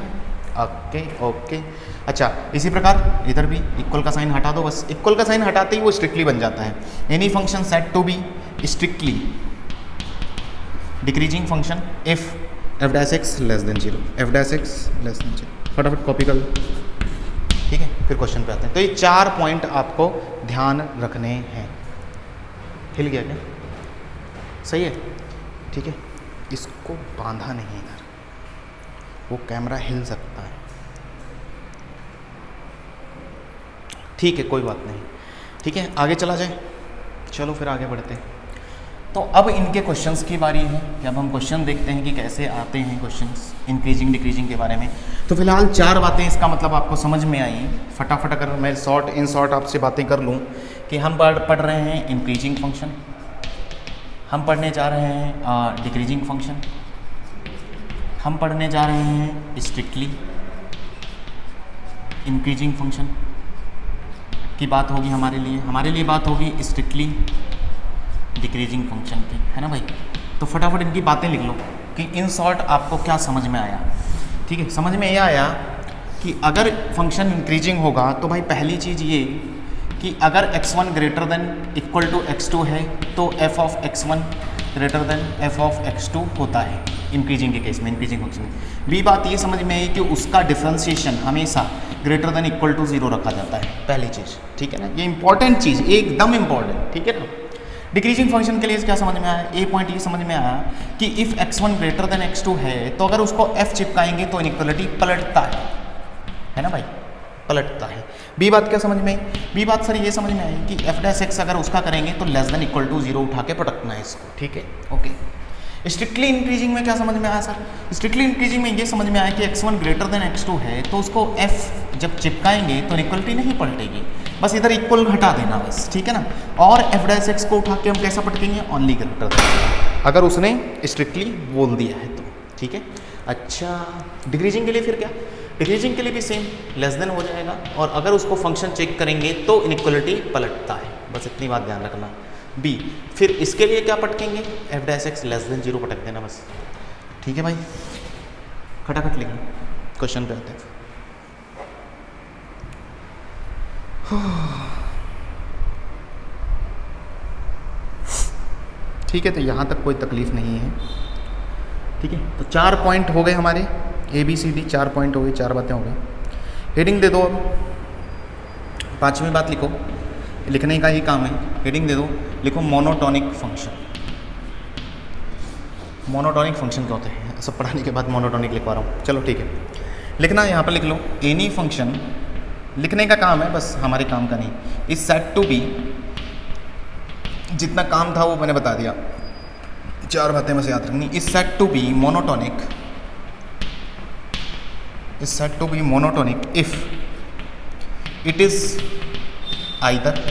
ओके। अच्छा, इसी प्रकार इधर भी इक्वल का साइन हटा दो, बस इक्वल का साइन हटाते ही वो स्ट्रिक्टली बन जाता है। Any function set to be strictly decreasing function if f dash x less than 0, f dash x less than 0। फटाफट कॉपी कर लो, ठीक है। फिर क्वेश्चन पे आते हैं। तो ये 4 पॉइंट आपको ध्यान रखने हैं। हिल गया क्या? सही है, ठीक है। इसको बांधा नहीं इधर, वो कैमरा हिल सकता है, ठीक है, कोई बात नहीं, ठीक है। आगे चला जाए, चलो फिर आगे बढ़ते हैं। तो अब इनके क्वेश्चंस की बारी है कि अब हम क्वेश्चन देखते हैं कि कैसे आते हैं क्वेश्चंस इंक्रीजिंग डिक्रीजिंग के बारे में। तो फिलहाल 4 बातें इसका मतलब आपको समझ में आई। फटाफट अगर मैं शॉर्ट आपसे बातें कर लूँ कि हम पढ़ रहे हैं इंक्रीजिंग फंक्शन, हम पढ़ने जा रहे हैं डिक्रीजिंग फंक्शन, हम पढ़ने जा रहे हैं स्ट्रिक्टली इंक्रीजिंग फंक्शन की बात होगी हमारे लिए बात होगी स्ट्रिक्टली डिक्रीजिंग फंक्शन की, है ना भाई। तो फटाफट इनकी बातें लिख लो कि इन शॉर्ट आपको क्या समझ में आया, ठीक है। समझ में यह आया कि अगर फंक्शन इंक्रीजिंग होगा तो भाई पहली चीज़ ये कि अगर x1 greater than equal to x2 है तो f of x1 greater than f of x2 होता है इंक्रीजिंग के केस में, इंक्रीजिंग फंक्शन में। बी बात ये समझ में आई कि उसका डिफरेंशिएशन हमेशा ग्रेटर देन इक्वल टू 0 रखा जाता है, पहली चीज़, ठीक है ना। ये इंपॉर्टेंट चीज़, एकदम इंपॉर्टेंट, ठीक है ना। डिक्रीजिंग फंक्शन के लिए क्या समझ में आया, ए पॉइंट ये समझ में आया कि if x1 greater than x2 है तो अगर उसको f चिपकाएंगे तो इनइक्वालिटी पलटता है ना भाई, पलटता है। बी बात क्या समझ में आई, बी बात सर ये समझ में आई कि f डैश x अगर उसका करेंगे तो लेस देन इक्वल टू 0 उठा के पटकना है इसको, ठीक है, ओके। स्ट्रिक्टली इंक्रीजिंग में क्या समझ में आया सर, स्ट्रिक्टली इंक्रीजिंग में ये समझ में आया कि x1 ग्रेटर देन x2 है तो उसको f जब चिपकाएंगे तो इक्वलिटी नहीं पलटेगी, बस इधर इक्वल हटा देना बस, ठीक है ना। और f डैश x को उठा के हम कैसा पटकेंगे, ओनली ग्रेटर देन, अगर उसने स्ट्रिक्टली बोल दिया है तो, ठीक है। अच्छा, डिक्रीजिंग के लिए फिर क्या, डिक्रीजिंग के लिए भी सेम लेस देन हो जाएगा, और अगर उसको फंक्शन चेक करेंगे तो इनइक्वलिटी पलटता है, बस इतनी बात ध्यान रखना। बी, फिर इसके लिए क्या पटकेंगे, F dash X less than 0 पटक देना बस। ठीक है भाई, खटाखट लिखिए, क्वेश्चन पे आते हैं। ठीक है, तो यहाँ तक कोई तकलीफ नहीं है। ठीक है, तो 4 पॉइंट हो गए हमारे, A B C D 4 point हो गए, 4 बातें हो गई। हेडिंग दे दो, अब 5वीं बात लिखो, लिखने का ही काम है। हेडिंग दे दो, लिखो मोनोटोनिक फंक्शन। मोनोटोनिक फंक्शन क्या होते हैं, सब पढ़ाने के बाद मोनोटोनिक लिखवा रहा हूँ। चलो ठीक है, लिखना यहाँ पर लिख लो, एनी फंक्शन, लिखने का काम है बस, हमारे काम का नहीं। इज सेट टू बी, जितना काम था वो मैंने बता दिया, 4 बातें बस याद रखनी। Is set to be monotonic, is set to be monotonic if it is either,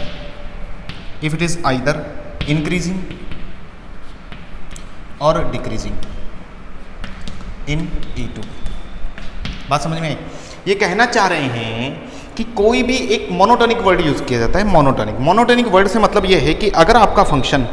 if it is either increasing और डिक्रीजिंग इन E2। बात समझ में आई? ये कहना चाह रहे हैं कि कोई भी एक मोनोटोनिक वर्ड यूज किया जाता है, मोनोटोनिक। मोनोटोनिक वर्ड से मतलब ये है कि अगर आपका फंक्शन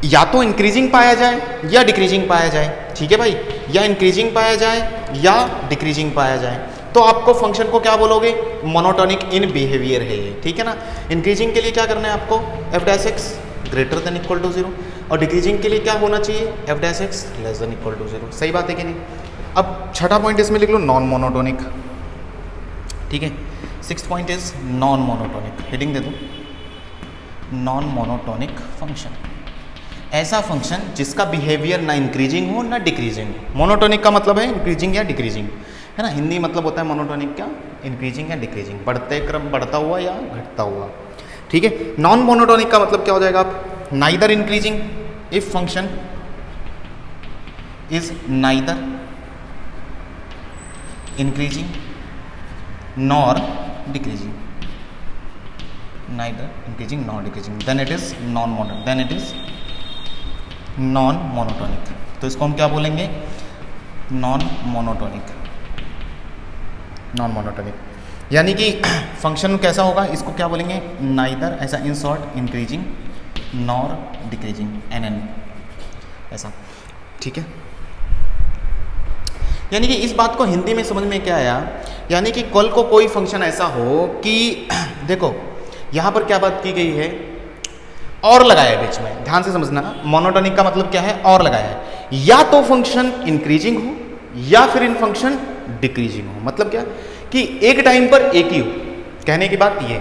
या तो इंक्रीजिंग पाया जाए या डिक्रीजिंग पाया जाए, ठीक है भाई, या इंक्रीजिंग पाया जाए या डिक्रीजिंग पाया जाए, तो आपको फंक्शन को क्या बोलोगे, मोनोटोनिक इन बिहेवियर है ये, ठीक है ना। इंक्रीजिंग के लिए क्या करना है आपको, F dash X greater than equal to 0, और डिक्रीजिंग के लिए क्या होना चाहिए, F dash X less than equal to 0। सही बात है कि नहीं? अब 6ठा पॉइंट इसमें लिख लो, नॉन मोनोटोनिक। ठीक है, 6th point is non monotonic. Heading दे दो, नॉन मोनोटोनिक फंक्शन, ऐसा फंक्शन जिसका बिहेवियर ना इंक्रीजिंग हो ना डिक्रीजिंग हो। मोनोटोनिक का मतलब है इंक्रीजिंग या डिक्रीजिंग, है ना। हिंदी मतलब होता है मोनोटोनिक क्या, इंक्रीजिंग या डिक्रीजिंग, बढ़ते क्रम, बढ़ता हुआ या घटता हुआ। ठीक है, नॉन मोनोटोनिक का मतलब क्या हो जाएगा, आप neither increasing, if function is neither increasing nor decreasing, neither increasing nor decreasing, then it is non monotonic, then it is non monotonic. तो इसको हम क्या बोलेंगे, नॉन मोनोटोनिक, नॉन मोनोटोनिक। यानी कि फंक्शन कैसा होगा, इसको क्या बोलेंगे, नाइदर, ऐसा in short, increasing nor decreasing, NN ऐसा। ठीक है, यानी कि इस बात को हिंदी में समझ में क्या आया, यानी कि कल को कोई फंक्शन ऐसा हो कि देखो यहाँ पर क्या बात की गई है, और लगाया है बीच में, ध्यान से समझना। मोनोटोनिक का मतलब क्या है, और लगाया है, या तो फंक्शन इंक्रीजिंग हो या फिर इन फंक्शन डिक्रीजिंग हो। मतलब क्या कि एक टाइम पर एक ही हो, कहने की बात ये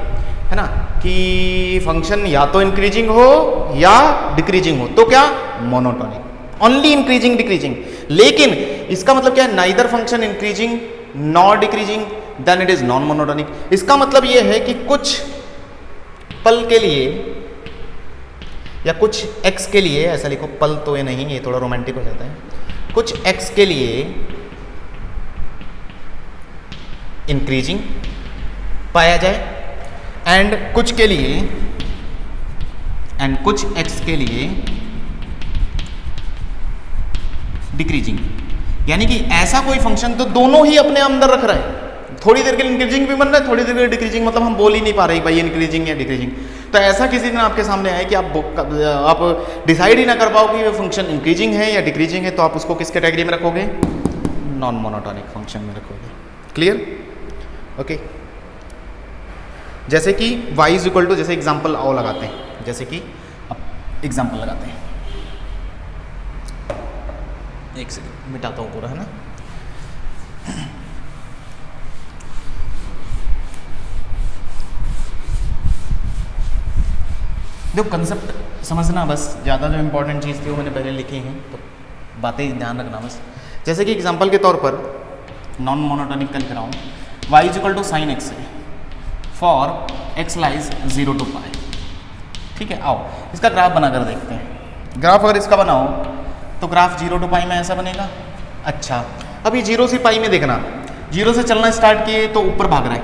है ना, कि फंक्शन या तो इंक्रीजिंग हो या डिक्रीजिंग हो, तो क्या, मोनोटोनिक, ओनली इंक्रीजिंग डिक्रीजिंग। लेकिन इसका मतलब क्या है, neither function increasing nor decreasing, then it is non monotonic. इसका मतलब ये है कि कुछ पल के लिए या कुछ x के लिए, ऐसा लिखो, पल तो ये नहीं, ये थोड़ा रोमांटिक हो जाता है, कुछ x के लिए इंक्रीजिंग पाया जाए एंड कुछ के लिए, एंड कुछ x के लिए डिक्रीजिंग। यानी कि ऐसा कोई फंक्शन तो दोनों ही अपने अंदर रख रहा है, थोड़ी देर के लिए इंक्रीजिंग भी बन रहा है, थोड़ी देर के लिए डिक्रीजिंग, मतलब हम बोल ही नहीं पा रहे भाई इंक्रीजिंग या डिक्रीजिंग। तो ऐसा किसी दिन आपके सामने आए कि आप डिसाइड ही ना कर पाओ कि वो फंक्शन इंक्रीजिंग है या डिक्रीजिंग है, तो आप उसको किस कैटेगरी में रखोगे, नॉन मोनोटोनिक फंक्शन में रखोगे। क्लियर? ओके। जैसे कि y इज इक्वल टू, जैसे एग्जाम्पल आओ लगाते हैं, जैसे कि अब एग्जाम्पल लगाते हैं, एक सेकंड मिटाता हूँ पूरा, है ना। देखो कंसेप्ट समझना बस, ज़्यादा जो इंपॉर्टेंट चीज़ थी वो मैंने पहले लिखी हैं, तो बातें ध्यान रखना बस। जैसे कि एग्जांपल के तौर पर नॉन मोनोटोनिक का लिख रहा हूँ, y is equal to sine X है for x lies 0 to pi. ठीक है, आओ इसका ग्राफ बनाकर देखते हैं। ग्राफ अगर इसका बनाओ तो ग्राफ 0 to पाई में ऐसा बनेगा। अच्छा, अभी 0 से पाई में देखना, 0 से चलना स्टार्ट किए तो ऊपर भाग रहा है,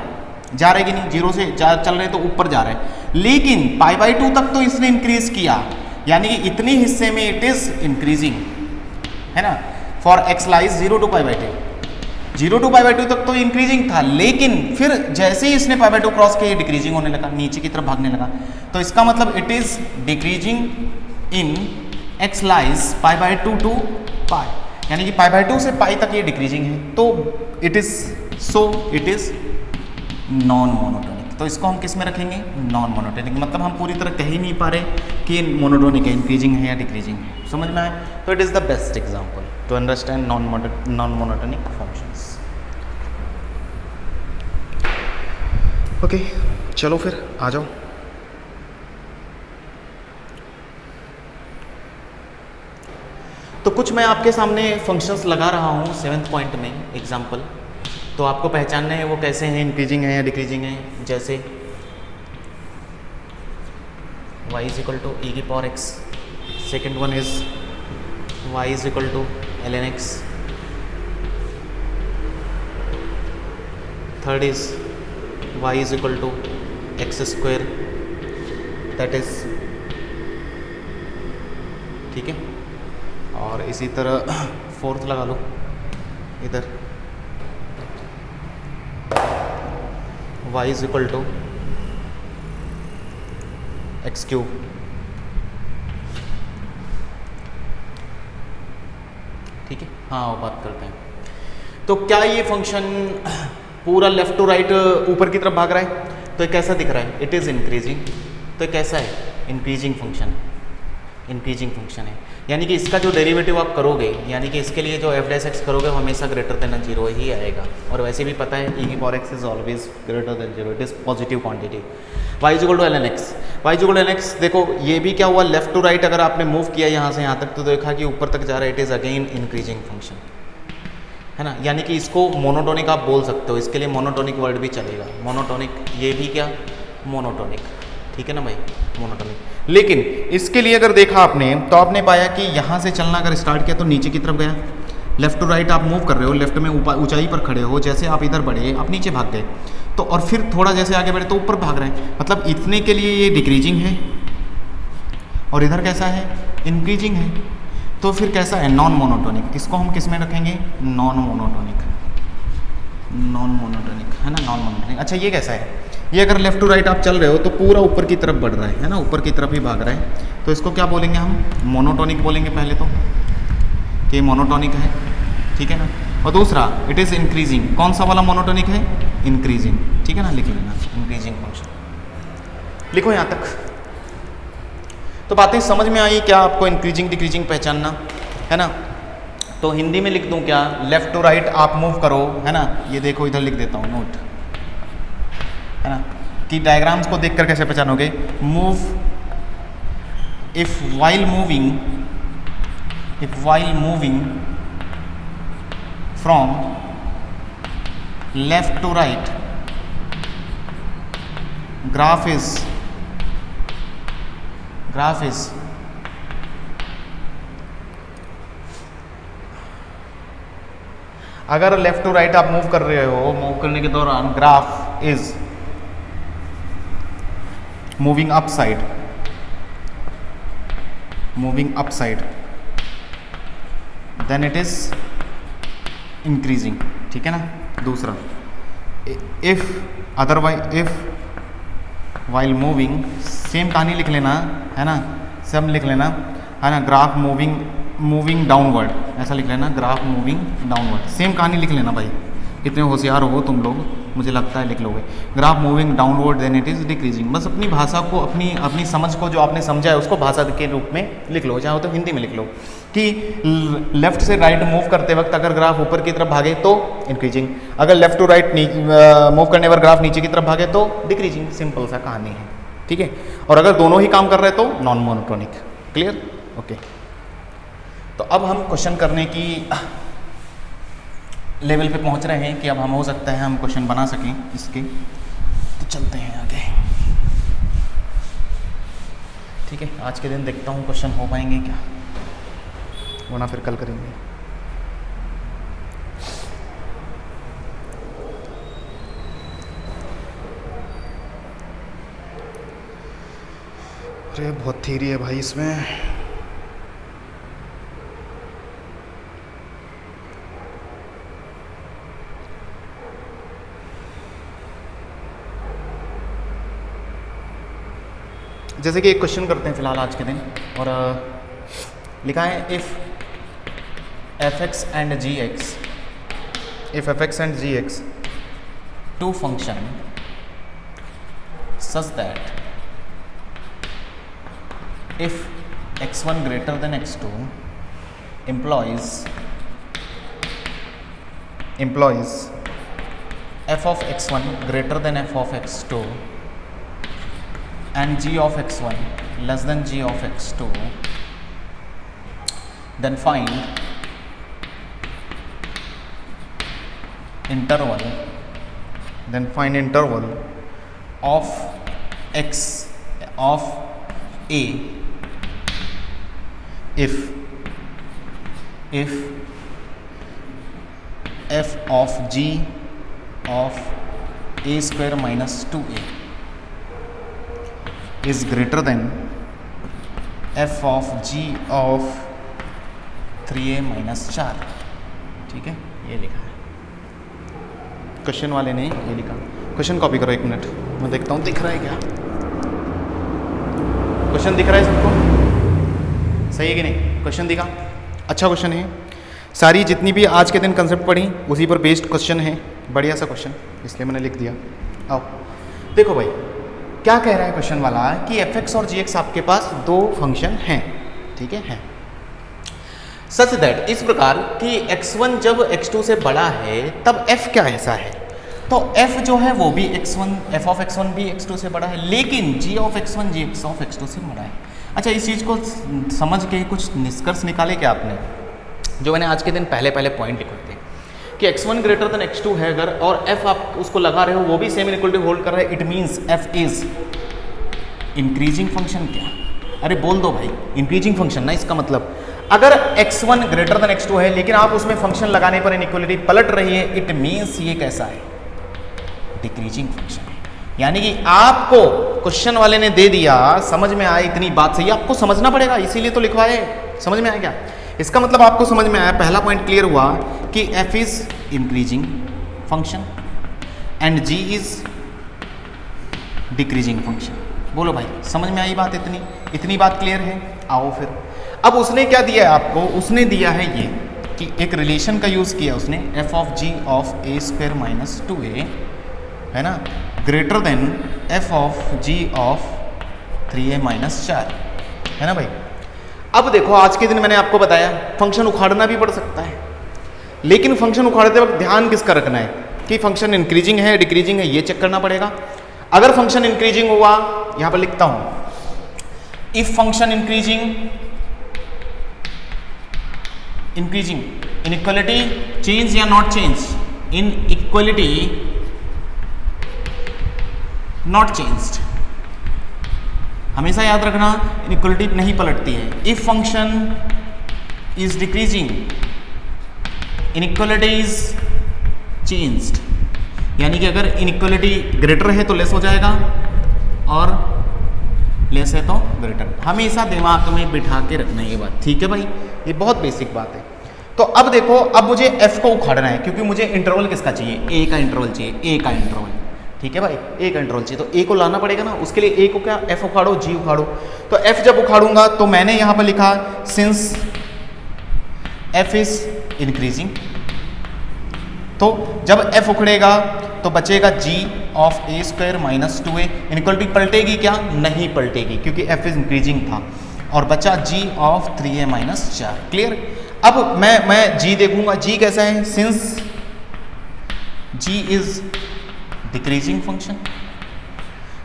जा रहे कि नहीं, 0 से चल रहे तो ऊपर जा रहे हैं, लेकिन π/2 तक तो इसने इंक्रीज किया, यानी कि इतने हिस्से में इट इज इंक्रीजिंग, है ना। For x lies 0 to π/2, 0 to π/2 तक तो इंक्रीजिंग था, लेकिन फिर जैसे ही इसने π/2 क्रॉस किया डिक्रीजिंग होने लगा, नीचे की तरफ भागने लगा। तो इसका मतलब it is decreasing in X lies π/2 to π, यानी कि π/2 से π तक ये डिक्रीजिंग है। तो इट इज नॉन मोनोटोनिक। तो इसको हम किस में रखेंगे? Non monotonic. मतलब हम पूरी तरह कह ही नहीं पा रहे कि मोनोटोनिक है, इंक्रीजिंग है या डिक्रीजिंग है। समझ में आए? तो it is the best example to understand non monotonic functions. Okay, चलो फिर आ जाओ। तो कुछ मैं आपके सामने फंक्शंस लगा रहा हूँ 7th पॉइंट में एग्जाम्पल, तो आपको पहचानना है वो कैसे हैं, इंक्रीजिंग है या डिक्रीजिंग है। जैसे y is equal to e की power x, second one is y is equal to ln x, third is y is equal to x square, that is, ठीक है। और इसी तरह फोर्थ लगा लो इधर, y is equal to X cube, ठीक है। हाँ, वो बात करते हैं। तो क्या ये फंक्शन पूरा लेफ्ट टू राइट ऊपर की तरफ भाग रहा है? तो ये कैसा दिख रहा है? It is increasing. तो ये कैसा है? इंक्रीजिंग फंक्शन है, इंक्रीजिंग फंक्शन है। यानी कि इसका जो डेरिवेटिव आप करोगे, यानी कि इसके लिए जो f डैश एक्स करोगे वो हमेशा ग्रेटर देन 0 ही आएगा। और वैसे भी पता है e की power x is always greater than 0, it is positive quantity. y is equal to ln x, y is equal to ln x। देखो ये भी क्या हुआ, लेफ्ट टू राइट अगर आपने मूव किया यहाँ से यहाँ तक तो देखा कि ऊपर तक जा रहा है, it is again increasing function, है ना। यानी कि इसको मोनोटोनिक आप बोल सकते हो, इसके लिए मोनोटोनिक वर्ड भी चलेगा। मोनोटोनिक, ये भी क्या, मोनोटोनिक, ठीक है ना भाई, मोनोटोनिक। लेकिन इसके लिए अगर देखा आपने तो आपने पाया कि यहाँ से चलना अगर स्टार्ट किया तो नीचे की तरफ गया, लेफ्ट टू राइट आप मूव कर रहे हो, लेफ्ट में ऊंचाई पर खड़े हो, जैसे आप इधर बढ़े आप नीचे भाग गए, तो और फिर थोड़ा जैसे आगे बढ़े तो ऊपर भाग रहे हैं। मतलब इतने के लिए ये डिक्रीजिंग है और इधर कैसा है, इंक्रीजिंग है। तो फिर कैसा है, नॉन मोनोटोनिक। इसको हम किस में रखेंगे, नॉन मोनोटोनिक, नॉन मोनोटोनिक, है ना, नॉन मोनोटोनिक। अच्छा ये कैसा है, ये अगर लेफ्ट टू राइट आप चल रहे हो तो पूरा ऊपर की तरफ बढ़ रहा है ना, ऊपर की तरफ ही भाग रहा है। तो इसको क्या बोलेंगे हम, मोनोटोनिक बोलेंगे पहले तो, कि मोनोटोनिक है, ठीक है ना। और दूसरा इट इज़ इंक्रीजिंग, कौन सा वाला मोनोटोनिक है, इंक्रीजिंग, ठीक है ना, लिख लेना इंक्रीजिंग फंक्शन, लिखो यहाँ तक। तो बातें समझ में आई क्या आपको, इंक्रीजिंग डिक्रीजिंग पहचानना, है ना। तो हिंदी में लिख दूँ क्या, लेफ्ट टू राइट आप मूव करो, है ना, ये देखो इधर लिख देता हूँ नोट, है ना, कि डायग्राम्स को देखकर कैसे पहचानोगे। Move if while moving from left to right, graph is अगर लेफ्ट टू राइट आप मूव कर रहे हो, मूव करने के दौरान graph is moving upside, then it is increasing, ठीक है ना। दूसरा if while moving, सेम कहानी लिख लेना, है ना, सब लिख लेना, है ना। ग्राफ मूविंग डाउनवर्ड, ऐसा लिख लेना, ग्राफ मूविंग डाउनवर्ड, सेम कहानी लिख लेना भाई। कितने होशियार हो तुम लोग, मुझे लगता है लिख लोगे। Graph moving downward then it is decreasing. बस अपनी भाषा को, अपनी समझ को, जो आपने समझा है उसको भाषा के रूप में लिख लो, चाहे तो हिंदी में लिख लो कि लेफ्ट से राइट मूव करते वक्त अगर ग्राफ ऊपर की तरफ भागे तो इंक्रीजिंग, अगर लेफ्ट टू राइट मूव करने पर ग्राफ नीचे की तरफ भागे तो डिक्रीजिंग। सिंपल सा कहानी है, ठीक है। और अगर दोनों ही काम कर रहे तो नॉन मोनोटोनिक। Clear, okay. तो अब हम क्वेश्चन करने की लेवल पे पहुंच रहे हैं कि अब हम हो सकता है हम क्वेश्चन बना सकें इसके। तो चलते हैं आगे, ठीक है। आज के दिन देखता हूँ क्वेश्चन हो पाएंगे क्या, वरना फिर कल करेंगे। अरे बहुत थ्योरी है भाई इसमें। जैसे कि एक क्वेश्चन करते हैं फिलहाल आज के दिन, और लिखा है if F X and G X, if F X and G X two function such that if x1 greater than x2 implies f of x1 greater than f of x2 and g of x1 less than g of x2, then find interval of x of a if f of g of a square minus 2a is greater than f of g of 3a minus 4। ठीक है, ये लिखा है question वाले ने, ये लिखा। Question copy करो, 1 मिनट मैं देखता हूँ दिख रहा है क्या। क्वेश्चन दिख रहा है सबको? सही है कि नहीं? क्वेश्चन दिखा? अच्छा क्वेश्चन है। सारी जितनी भी आज के दिन कंसेप्ट पढ़ी उसी पर बेस्ड क्वेश्चन है, बढ़िया सा क्वेश्चन, इसलिए मैंने लिख दिया। आओ देखो भाई, क्या कह रहा है क्वेश्चन वाला कि एफ एक्स और जी एक्स आपके पास 2 फंक्शन हैं, ठीक है, सच दैट, इस प्रकार कि x1 जब x2 से बड़ा है तब f क्या ऐसा है, तो f जो है वो भी x1, f ऑफ x1 भी x2 से बड़ा है, लेकिन g of x1 g of x2 से बड़ा है। अच्छा, इस चीज़ को समझ के कुछ निष्कर्ष निकाले क्या आपने, जो मैंने आज के दिन पहले पॉइंट लिखे थे कि x1 ग्रेटर देन x2 है अगर, और f आप उसको लगा रहे हो वो भी सेम इक्वलिटी होल्ड कर रहा है, it means f is increasing function. क्या? अरे बोल दो भाई, इंक्रीजिंग फंक्शन ना, इसका मतलब अगर x1 ग्रेटर देन x2 है लेकिन आप उसमें फंक्शन लगाने पर इनइक्वालिटी पलट रही है, इट मीन्स ये कैसा है, डिक्रीजिंग फंक्शन है। यानी कि आपको क्वेश्चन वाले ने दे दिया, समझ में आया इतनी बात सही, आपको समझना पड़ेगा, इसीलिए तो लिखवाए। समझ में आया क्या? इसका मतलब आपको समझ में आया, पहला पॉइंट क्लियर हुआ कि f is increasing function and g is decreasing function. बोलो भाई, समझ में आई बात? इतनी बात क्लियर है? आओ फिर, अब उसने क्या दिया है आपको, उसने दिया है ये कि एक रिलेशन का यूज़ किया उसने, f of g of a square minus 2a है ना, greater than f of g of 3a minus 4 है ना भाई। अब देखो, आज के दिन मैंने आपको बताया फंक्शन उखाड़ना भी पड़ सकता है, लेकिन फंक्शन उखाड़ते वक्त ध्यान किसका रखना है कि फंक्शन इंक्रीजिंग है डिक्रीजिंग है, ये चेक करना पड़ेगा। अगर फंक्शन इंक्रीजिंग हुआ, यहां पर लिखता हूं, if function increasing inequality change या not change, inequality not changed, हमेशा याद रखना इनइक्वालिटी नहीं पलटती है। If function is decreasing inequality is changed, यानी कि अगर इनइक्वालिटी ग्रेटर है तो लेस हो जाएगा और लेस है तो ग्रेटर। हमेशा दिमाग में बिठा के रखना ये बात, ठीक है भाई, ये बहुत बेसिक बात है। तो अब देखो, अब मुझे f को उखाड़ना है क्योंकि मुझे इंटरवल किसका चाहिए, a का इंटरवल चाहिए, a का इंटरवल, ठीक है भाई, a का इंटरवल चाहिए, तो a को लाना पड़ेगा ना, उसके लिए a को क्या, f उखाड़ो g उखाड़ो। तो f जब उखाड़ूंगा तो मैंने यहाँ पर लिखा सिंस f इज इंक्रीजिंग, तो जब f उखड़ेगा तो बचेगा g of a square minus 2a, inequality पलटेगी क्या? नहीं पलटेगी, क्योंकि f इज इंक्रीजिंग था, और बचा g of 3a minus 4। Clear? अब मैं g देखूंगा, g कैसा है, since g is decreasing function,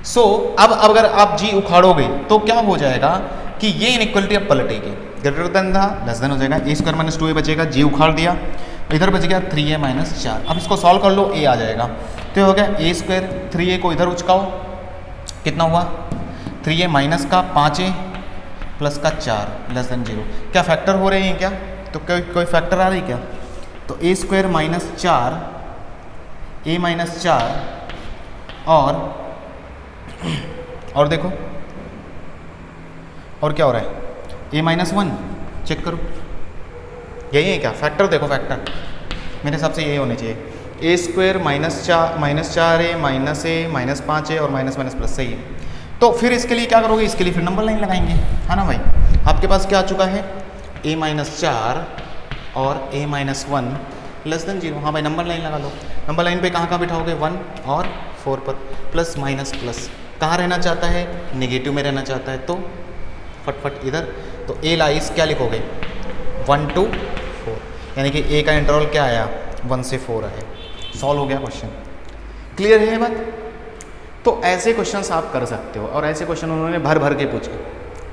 so अब अगर आप g उखाड़ोगे तो क्या हो जाएगा कि ये इनइक्वालिटी अब पलटेगी, ग्रेटर देन था लेस देन हो जाएगा, a स्क्वायर माइनस 2a बचेगा, g उखाड़ दिया, इधर बच गया 3a माइनस 4। अब इसको सॉल्व कर लो, a आ जाएगा, तो हो गया a स्क्वायर, 3a को इधर उचकाओ, कितना हुआ, 3a माइनस का 5a प्लस का 4 लेस देन 0। क्या फैक्टर हो रहे हैं क्या? तो कोई फैक्टर आ रही क्या? तो a square minus 4, a minus 4 और देखो और क्या हो रहा है, a माइनस 1, चेक करो, यही है क्या फैक्टर? देखो फैक्टर मेरे हिसाब से यही होने चाहिए, ए square minus 4a minus 5a और माइनस माइनस प्लस, सही है। तो फिर इसके लिए क्या करोगे, इसके लिए फिर नंबर लाइन लगाएंगे, है ना भाई। आपके पास क्या आ चुका है, a-4 और a-1 लेस देन 0। हाँ भाई नंबर लाइन लगा लो। नंबर लाइन पे कहाँ कहाँ बिठाओगे, 1 और 4 पर, प्लस माइनस प्लस कहाँ रहना चाहता है, नेगेटिव में रहना चाहता है, तो फटफट इधर। तो ए लाइस क्या लिखोगे, 1 to 4, यानी कि ए का इंटरवल क्या आया, 1 से 4 आया। सॉल्व हो गया क्वेश्चन। क्लियर है ये बात। तो ऐसे क्वेश्चंस आप कर सकते हो, और ऐसे क्वेश्चन उन्होंने भर भर के पूछे,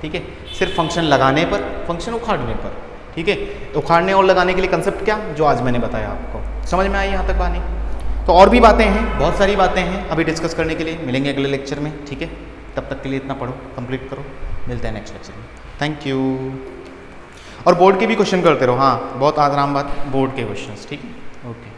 ठीक है, सिर्फ फंक्शन लगाने पर, फंक्शन उखाड़ने पर, ठीक है। उखाड़ने और लगाने के लिए कंसेप्ट क्या, जो आज मैंने बताया आपको, समझ में आई यहाँ तक बात नहीं। तो और भी बातें हैं, बहुत सारी बातें हैं अभी डिस्कस करने के लिए, मिलेंगे अगले लेक्चर में, ठीक है। तब तक के लिए इतना पढ़ो, कंप्लीट करो, मिलते हैं नेक्स्ट लेक्चर में। Thank you. और बोर्ड के भी क्वेश्चन करते रहो, हाँ बहुत आराम बात, बोर्ड के क्वेश्चन, ठीक है, ओके।